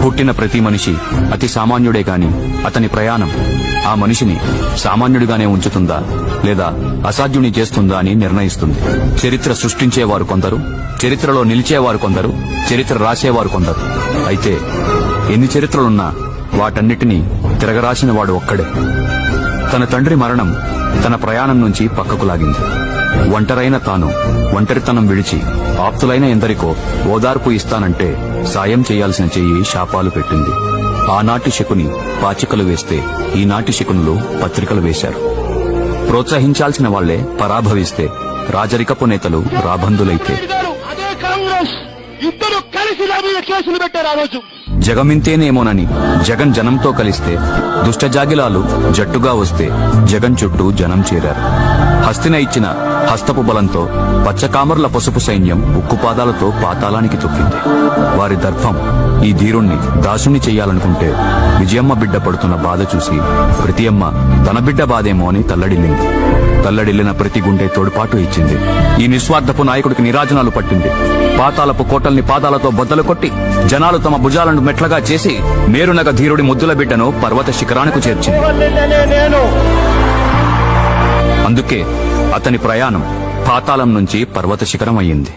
పుట్టిన ప్రతి మనిషి అతి సామాన్యుడే గాని అతని ప్రయాణం ఆ మనిషిని సామాన్యుడిగానే ఉంచుతుందా లేదా అసాధ్యుని చేస్తుందా అని నిర్ణయిస్తుంది. చరిత్ర సృష్టించేవారు కొందరు, చరిత్రలో నిలిచేవారు కొందరు, చరిత్ర రాసేవారు కొందరు. అయితే ఎన్ని చరిత్రలున్నా వాటన్నిటినీ తిరగరాసిన వాడు ఒక్కడే. తన తండ్రి మరణం తన ప్రయాణం నుంచి పక్కకు లాగింది. ఒంటరైన తాను ఒంటరితనం విడిచి ఆప్తులైన ఎందరికో ఓదార్పు ఇస్తానంటే సాయం చేయాల్సిన చెయ్యి శాపాలు పెట్టింది. ఆనాటి శకుని పాచికలు వేస్తే ఈనాటి శకునులు పత్రికలు వేశారు. ప్రోత్సహించాల్సిన వాళ్లే పరాభవిస్తే రాజరికపు నేతలు రాబందులైతే జగమింతేనేమోనని జగన్ జనంతో కలిస్తే దుష్టజాగిలాలు జట్టుగా వస్తే జగన్ చుట్టూ జనం చేరారు. హస్తిన ఇచ్చిన హస్తపు బలంతో పచ్చకామర్ల పసుపు సైన్యం ఉక్కుపాదాలతో పాతాళానికి తొక్కింది. వారి దర్భం ఈ ధీరుణ్ణి దాసుని చెయ్యాలనుకుంటే విజయమ్మ బిడ్డ పడుతున్న బాధ చూసి ప్రతి అమ్మ తన బిడ్డ బాధేమో అని తల్లడిల్లింది. తల్లడిల్లిన ప్రతి గుండె తోడ్పాటు ఇచ్చింది. ఈ నిస్వార్థపు నాయకుడికి నిరాజనాలు పట్టింది. పాతాలపు కోటల్ని పాదాలతో బద్దలు కొట్టి జనాలు తమ భుజాలను మెట్లగా చేసి మేరునగ ధీరుడి ముద్దుల బిడ్డను పర్వత శిఖరానికి చేర్చింది. అందుకే అతని ప్రయాణం పాతాళం నుంచి పర్వత శిఖరం అయ్యింది.